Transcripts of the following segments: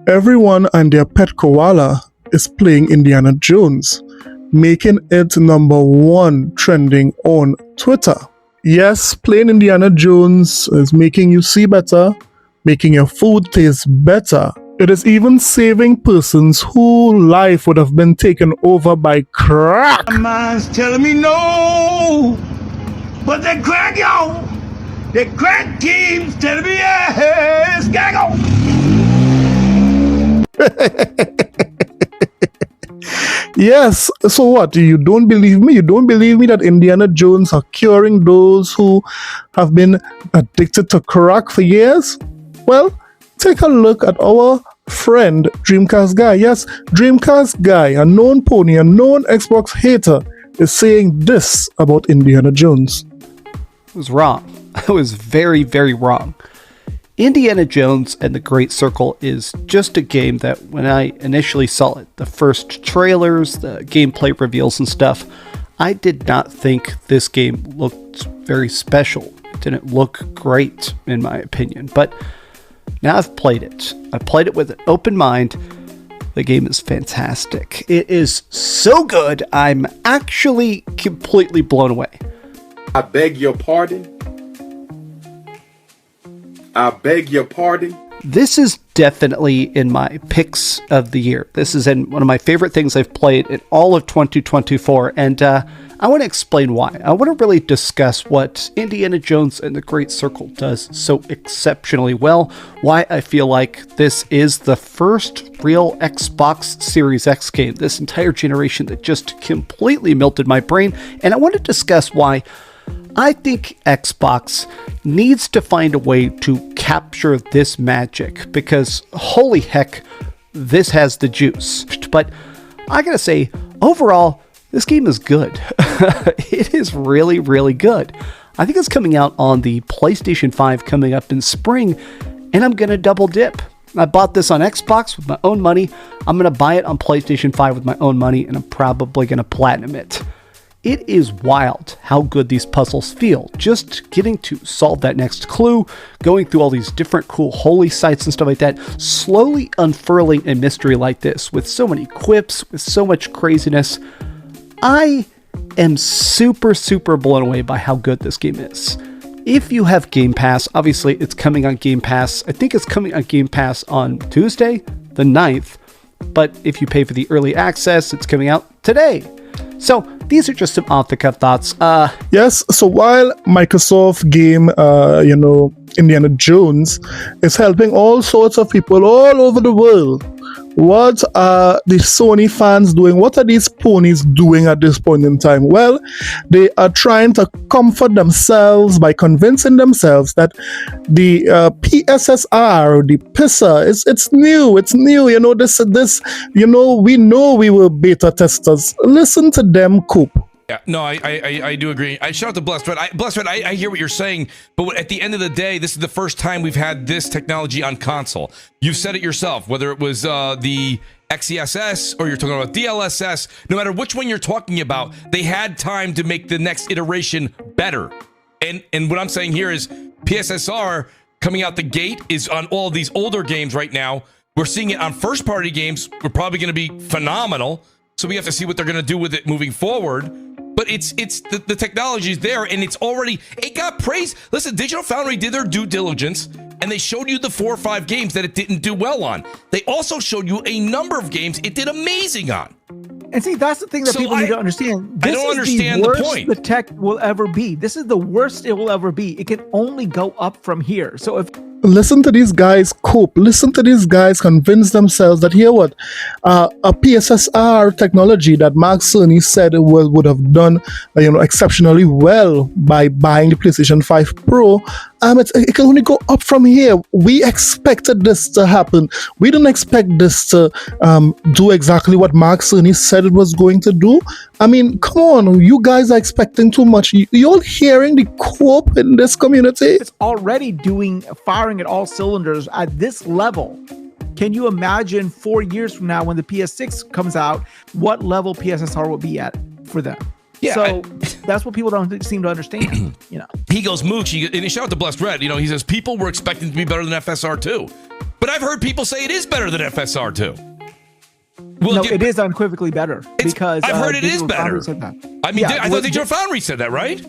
Everyone and their pet koala is playing Indiana Jones, making it number one trending on Twitter. Yes, playing Indiana Jones is making you see better, making your food taste better. It is even saving persons whose life would have been taken over by crack. My mind's telling me no, but that crack, y'all, that crack keeps telling me yes, gotta go. Yes, so what? You don't believe me? You don't believe me that Indiana Jones are curing those who have been addicted to crack for years? Well, take a look at our friend Dreamcast Guy. Yes, Dreamcast Guy, a known pony, a known Xbox hater, is saying this about Indiana Jones. I was wrong. I was very, very wrong. Indiana Jones and the Great Circle is just a game that when I initially saw it, the first trailers, the gameplay reveals and stuff, I did not think this game looked very special. It didn't look great, in my opinion. But now I've played it. I played it with an open mind. The game is fantastic. It is so good, I'm actually completely blown away. I beg your pardon? I beg your pardon? This is definitely in my picks of the year. This is in one of my favorite things I've played in all of 2024, and I want to explain why. I want to really discuss what Indiana Jones and the Great Circle does so exceptionally well, why I feel like this is the first real Xbox Series X game this entire generation that just completely melted my brain, and I want to discuss why I think Xbox needs to find a way to capture this magic, because holy heck, this has the juice. But I gotta say, overall, this game is good. It is really, really good. I think it's coming out on the PlayStation 5 coming up in spring, and I'm gonna double dip. I bought this on Xbox with my own money. I'm gonna buy it on PlayStation 5 with my own money, and I'm probably gonna platinum it. It is wild how good these puzzles feel. Just getting to solve that next clue, going through all these different cool holy sites and stuff like that, slowly unfurling a mystery like this with so many quips, with so much craziness. I am super, super blown away by how good this game is. If you have Game Pass, obviously it's coming on Game Pass. I think it's coming on Game Pass on Tuesday, the 9th. But if you pay for the early access, it's coming out today. So these are just some off-the-cuff thoughts. Yes, so while Microsoft game, Indiana Jones is helping all sorts of people all over the world, what are the Sony fans doing? What are these ponies doing at this point in time? Well, they are trying to comfort themselves by convincing themselves that the PSSR, the pisser, it's new. We know we were beta testers. Listen to them coop. Yeah, no, I do agree. I shout out to Blessed Red. I hear what you're saying, but at the end of the day, this is the first time we've had this technology on console. You've said it yourself, whether it was the XESS or you're talking about DLSS, no matter which one you're talking about, they had time to make the next iteration better. And what I'm saying here is PSSR coming out the gate is on all of these older games right now. We're seeing it on first-party games. We're probably going to be phenomenal. So we have to see what they're going to do with it moving forward. But it's the technology is there, and it got praised. Listen, Digital Foundry did their due diligence, and they showed you the 4 or 5 games that it didn't do well on. They also showed you a number of games it did amazing on. And see, that's the thing that people need to understand. I don't understand the point. The tech will ever be. This is the worst it will ever be. It can only go up from here. So if Listen to these guys cope. Listen to these guys convince themselves that a PSSR technology that Mark Cerny said would have done exceptionally well by buying the PlayStation 5 Pro. It can only go up from here. We expected this to happen. We didn't expect this to do exactly what Mark Cerny said it was going to do. I mean, come on, you guys are expecting too much. You're hearing the cope in this community. It's already firing at all cylinders at this level. Can you imagine 4 years from now when the PS6 comes out, what level PSSR will be at for them? Yeah, so that's what people don't seem to understand. He goes, Mooch, and he shout out to Blessed Red. He says people were expecting to be better than FSR too. But I've heard people say it is better than FSR2. No, it is unequivocally better because I've heard it is Digital better. Foundry said that. I mean, I thought Digital Foundry said that, right?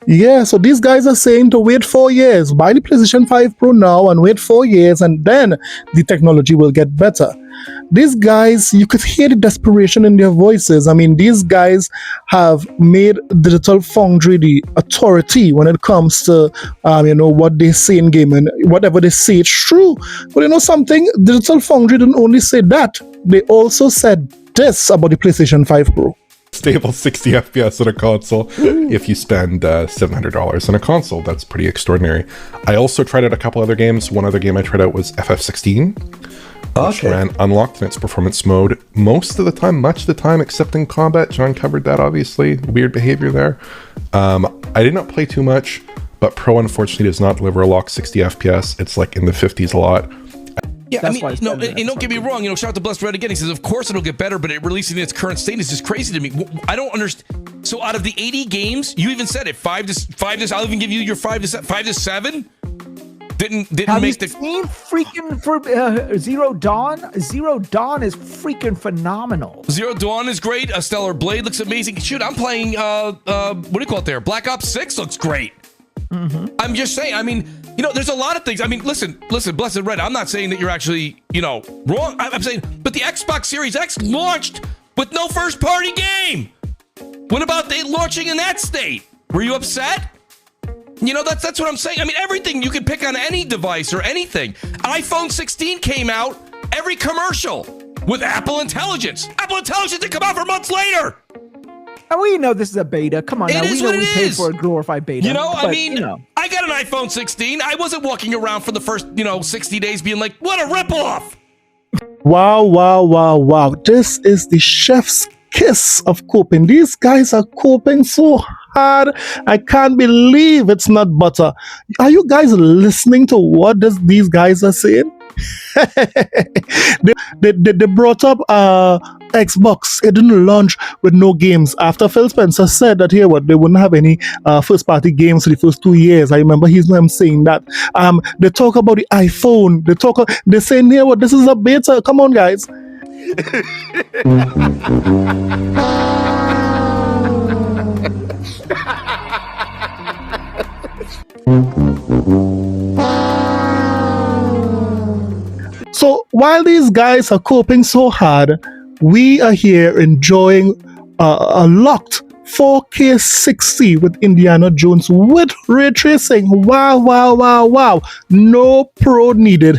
Yeah, so these guys are saying to wait 4 years, buy the PlayStation 5 Pro now and wait 4 years, and then the technology will get better. These guys, you could hear the desperation in their voices. I mean, these guys have made Digital Foundry the authority when it comes to, what they say in gaming. Whatever they say, it's true. But you know something? Digital Foundry didn't only say that. They also said this about the PlayStation 5 Pro. Stable 60 FPS on a console. If you spend $700 on a console, that's pretty extraordinary. I also tried out a couple other games. One other game I tried out was FF16, which ran unlocked in its performance mode most of the time, much of the time, except in combat. John covered that, obviously. Weird behavior there. I did not play too much, but Pro unfortunately does not deliver a locked 60 FPS. It's like in the 50s a lot. Yeah, That's I why mean, it's no, better than and don't get me wrong. Shout out to Blessed Red again. He says, of course it'll get better, but it releasing in its current state is just crazy to me. I don't understand. So out of the 80 games, you even said it, 5 to. I'll even give you your 5 to 7. Didn't Have make you the. seen freaking for Zero Dawn? Zero Dawn is freaking phenomenal. Zero Dawn is great. A Stellar Blade looks amazing. Shoot, I'm playing. What do you call it there? Black Ops 6 looks great. I'm just saying. I mean, there's a lot of things. I mean, listen, Blessed Red. I'm not saying that you're actually, wrong. I'm saying, but the Xbox Series X launched with no first-party game. What about they launching in that state? Were you upset? That's what I'm saying. I mean, everything you can pick on any device or anything. iPhone 16 came out. Every commercial with Apple Intelligence. Apple Intelligence didn't come out for months later. And we know this is a beta. Come on, It now. is We know what we it paid is. for a glorified beta. I but, I got an iPhone 16. I wasn't walking around for the first, 60 days being like, what a ripoff. Wow, wow, wow, wow. This is the chef's kiss of coping. These guys are coping so hard. I can't believe it's not butter. Are you guys listening to what these guys are saying? they brought up Xbox. It didn't launch with no games. After Phil Spencer said that they wouldn't have any first party games for the first 2 years. I remember him saying that. They talk about the iPhone. They're saying this is a beta. Come on, guys. So while these guys are coping so hard, we are here enjoying a locked 4K 60 with Indiana Jones with ray tracing. Wow, wow, wow, wow. No pro needed.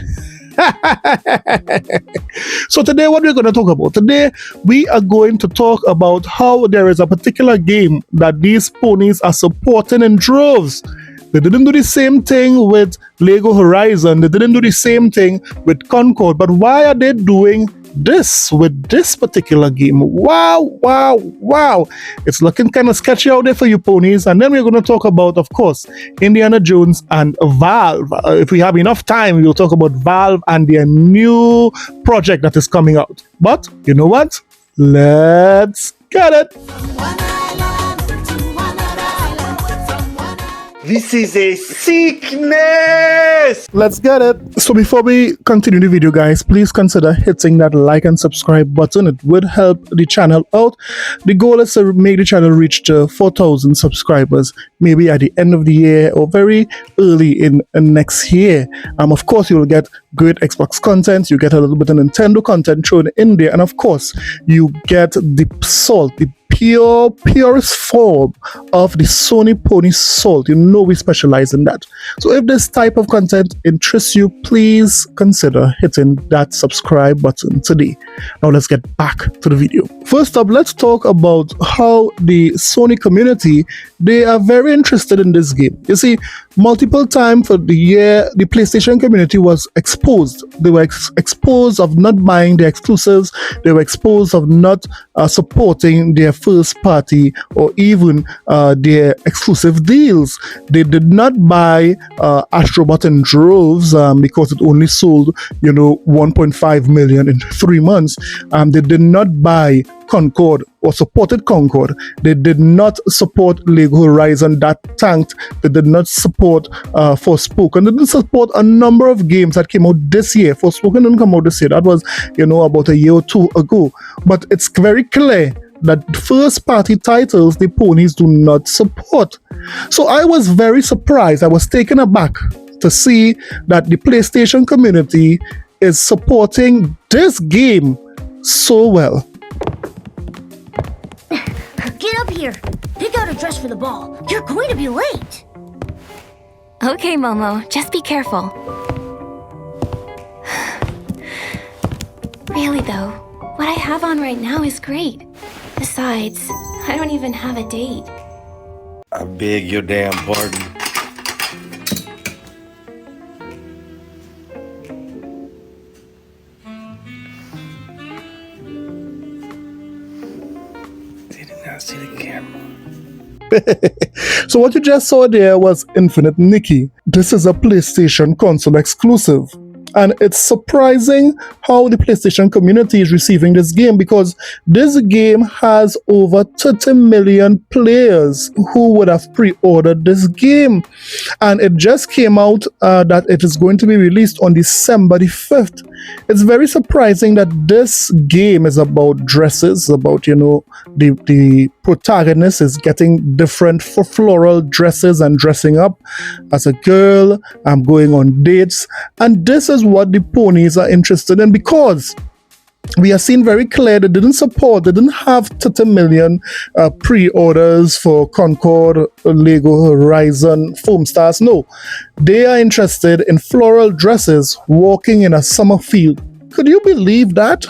So today what we're going to talk about? Today we are going to talk about how there is a particular game that these ponies are supporting in droves. They didn't do the same thing with Lego Horizon. They didn't do the same thing with Concord. But why are they doing this with this particular game? Wow, wow, wow. It's looking kind of sketchy out there for you ponies. And then we're going to talk about, of course, Indiana Jones and Valve. If we have enough time, we'll talk about Valve and their new project that is coming out. But you know what? Let's get it. This is a sickness! Let's get it. So before we continue the video, guys, please consider hitting that like and subscribe button. It would help the channel out. The goal is to make the channel reach to 4,000 subscribers, maybe at the end of the year or very early in next year. Of course, you will get great Xbox content. You get a little bit of Nintendo content thrown in there. And of course, you get the salt, the purest form of the Sony Pony salt. You know we specialize in that. So if this type of content interests you, please consider hitting that subscribe button today. Now let's get back to the video. First up, let's talk about how the Sony community, they are very interested in this game. You see, multiple times for the year, the PlayStation community was exposed. They were exposed of not buying their exclusives. They were exposed of not supporting their first party or even their exclusive deals. They did not buy Astrobot in droves because it only sold 1.5 million in 3 months. They did not buy Concord or supported Concord. They did not support Lego Horizon. That tanked. They did not support Forspoken. They didn't support a number of games that came out this year. Forspoken didn't come out this year. That was, about a year or two ago. But it's very clear that first party titles the ponies do not support. So I was very surprised. I was taken aback to see that the PlayStation community is supporting this game so well. Get up here. Pick out a dress for the ball. You're going to be late. Okay, Momo, just be careful. Really though, what I have on right now is great. Besides, I don't even have a date. I beg your damn pardon. They did not see the camera. So what you just saw there was Infinite Nikki. This is a PlayStation console exclusive. And it's surprising how the PlayStation community is receiving this game, because this game has over 30 million players who would have pre-ordered this game. And it just came out that it is going to be released on December the 5th. It's very surprising that this game is about dresses, about, the protagonist is getting different floral dresses and dressing up as a girl. I'm going on dates. And this is what the ponies are interested in, because we are seeing very clear they didn't have 30 million pre-orders for Concord, Lego Horizon, Foam Stars. No, they are interested in floral dresses walking in a summer field. Could you believe that?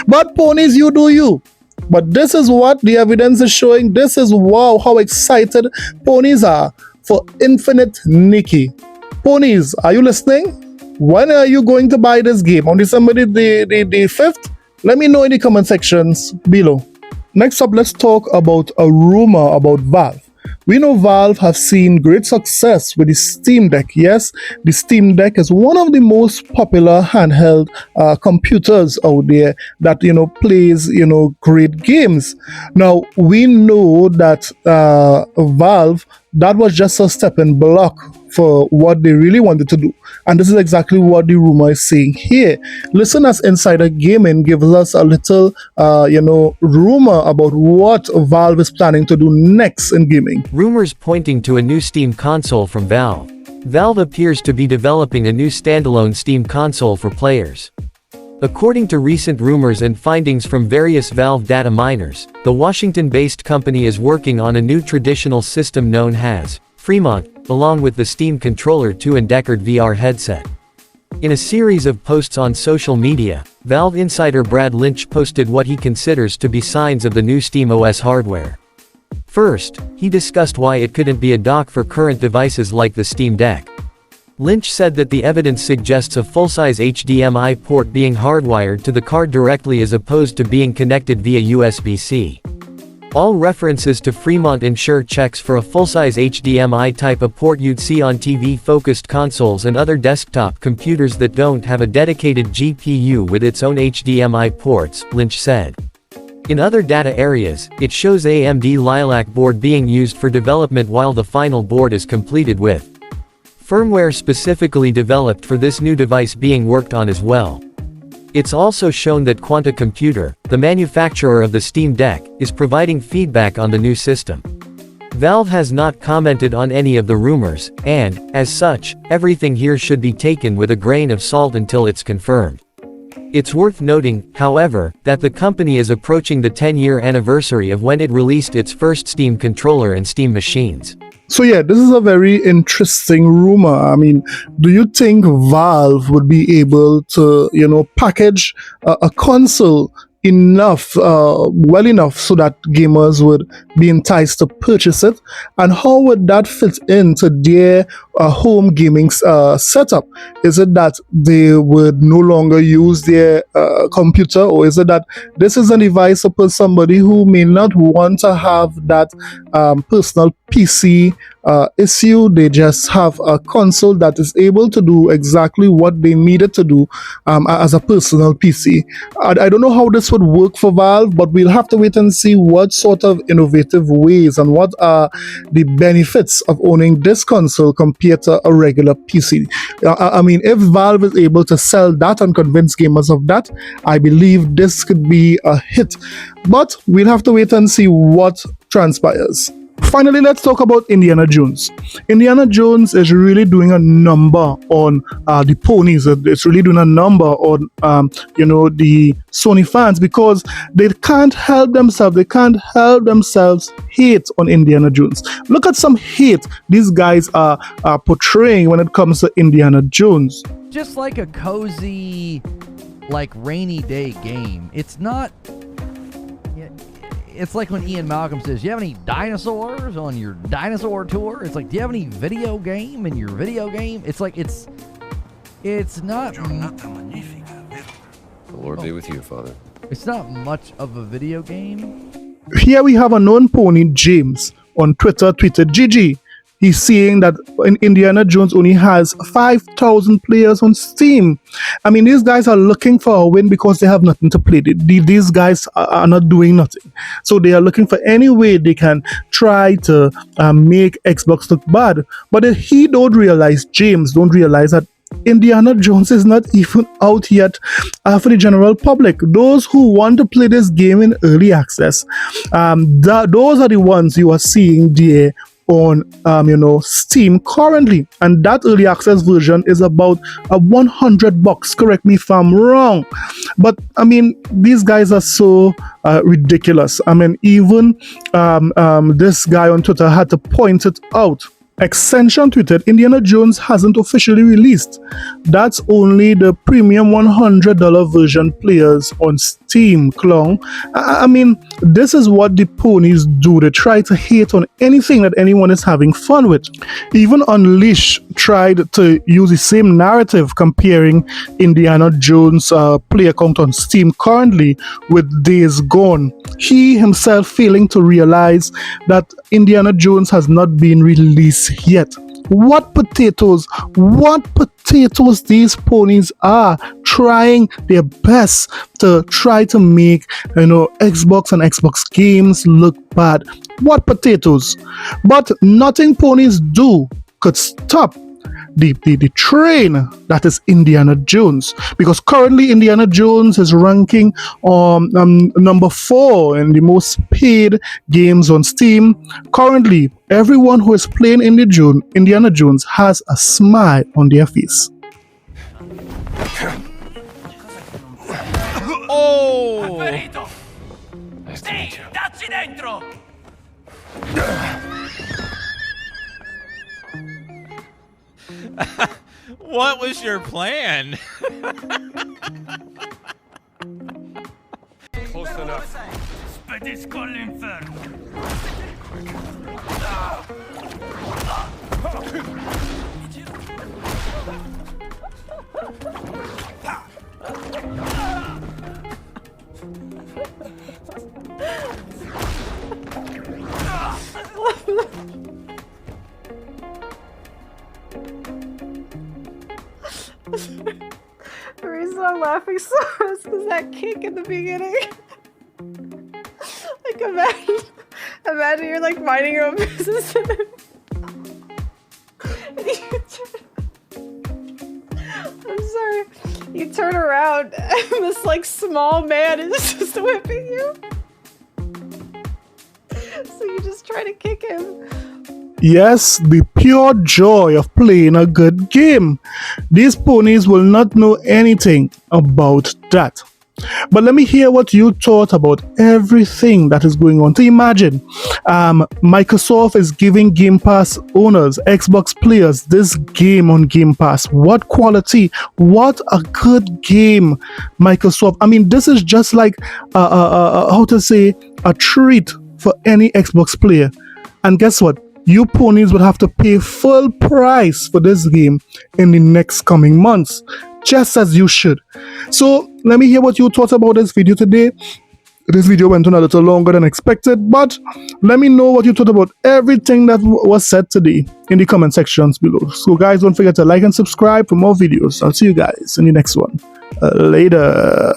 But ponies, you do you. But this is what the evidence is showing. This is how excited ponies are for Infinite Nikki. Ponies, are you listening? When are you going to buy this game? On December the 5th? Let me know in the comment sections below. Next up, let's talk about a rumor about Valve. We know Valve have seen great success with the Steam Deck. Yes, the Steam Deck is one of the most popular handheld computers out there that, plays, great games. Now, we know that Valve, that was just a stepping block for what they really wanted to do. And this is exactly what the rumor is saying here. Listen as Insider Gaming gives us a little, rumor about what Valve is planning to do next in gaming. Rumors pointing to a new Steam console from Valve. Valve appears to be developing a new standalone Steam console for players. According to recent rumors and findings from various Valve data miners, the Washington-based company is working on a new traditional system known as Fremont, along with the Steam Controller 2 and Deckard VR headset. In a series of posts on social media, Valve insider Brad Lynch posted what he considers to be signs of the new Steam OS hardware. First, he discussed why it couldn't be a dock for current devices like the Steam Deck. Lynch said that the evidence suggests a full-size HDMI port being hardwired to the card directly as opposed to being connected via USB-C. All references to Fremont ensure checks for a full-size HDMI type of port you'd see on TV-focused consoles and other desktop computers that don't have a dedicated GPU with its own HDMI ports, Lynch said. In other data areas, it shows AMD Lilac board being used for development while the final board is completed with firmware specifically developed for this new device being worked on as well. It's also shown that Quanta Computer, the manufacturer of the Steam Deck, is providing feedback on the new system. Valve has not commented on any of the rumors, and, as such, everything here should be taken with a grain of salt until it's confirmed. It's worth noting, however, that the company is approaching the 10-year anniversary of when it released its first Steam controller and Steam machines. So yeah, this is a very interesting rumor. I mean, do you think Valve would be able to, package a console well enough so that gamers would be enticed to purchase it? And how would that fit into their home gaming setup? Is it that they would no longer use their computer, or is it that this is a device for somebody who may not want to have that personal PC issue. They just have a console that is able to do exactly what they needed to do as a personal PC. I don't know how this would work for Valve, but we'll have to wait and see what sort of innovative ways and what are the benefits of owning this console compared to a regular PC. I mean, if Valve is able to sell that and convince gamers of that, I believe this could be a hit. But we'll have to wait and see what transpires. Finally, let's talk about Indiana Jones. Indiana Jones is really doing a number on the ponies. It's really doing a number on, the Sony fans, because they can't help themselves. They can't help themselves hate on Indiana Jones. Look at some hate these guys are portraying when it comes to Indiana Jones. Just like a cozy, like rainy day game. It's not. It's like when Ian Malcolm says, "You have any dinosaurs on your dinosaur tour?" It's like, "Do you have any video game in your video game?" It's like it's not. The Lord be with you, Father. It's not much of a video game. Here we have a known pony, James, on Twitter tweeted, "GG." He's saying that Indiana Jones only has 5,000 players on Steam. I mean, these guys are looking for a win because they have nothing to play. These guys are not doing nothing. So they are looking for any way they can try to make Xbox look bad. But James don't realize that Indiana Jones is not even out yet for the general public. Those who want to play this game in early access, those are the ones you are seeing there on Steam currently, and that early access version is about $100. Correct me if I'm wrong, but I mean, these guys are so ridiculous. I mean, even this guy on Twitter had to point it out. Extension tweeted, "Indiana Jones hasn't officially released. That's only the premium $100 version players on Steam, clown." I mean, this is what the ponies do. They try to hate on anything that anyone is having fun with. Even Unleash tried to use the same narrative, comparing Indiana Jones' player count on Steam currently with Days Gone. He himself failing to realize that Indiana Jones has not been released yet. What potatoes these ponies are trying their best to try to make Xbox and Xbox games look bad. What potatoes? But nothing ponies do could stop the train that is Indiana Jones, because currently Indiana Jones is ranking on number 4 in the most paid games on Steam. Currently, everyone who is playing Indiana Jones has a smile on their face. Oh! Nice to meet you. Dacci dentro! What was your plan? Close enough. Spedisco l'inferno. The reason I'm laughing so much is because that kick in the beginning. Like, imagine you're like minding your own business and then I'm sorry. You turn around and this like small man is just whipping you. So you just try to kick him. Yes, the pure joy of playing a good game. These ponies will not know anything about that. But let me hear what you thought about everything that is going on. So imagine, Microsoft is giving Game Pass owners, Xbox players, this game on Game Pass. What quality, what a good game, Microsoft. I mean, this is just like, a treat for any Xbox player. And guess what? You ponies would have to pay full price for this game in the next coming months, just as you should. So let me hear what you thought about this video today. This video went on a little longer than expected, but let me know what you thought about everything that was said today in the comment sections below. So guys, don't forget to like and subscribe for more videos. I'll see you guys in the next one. Later.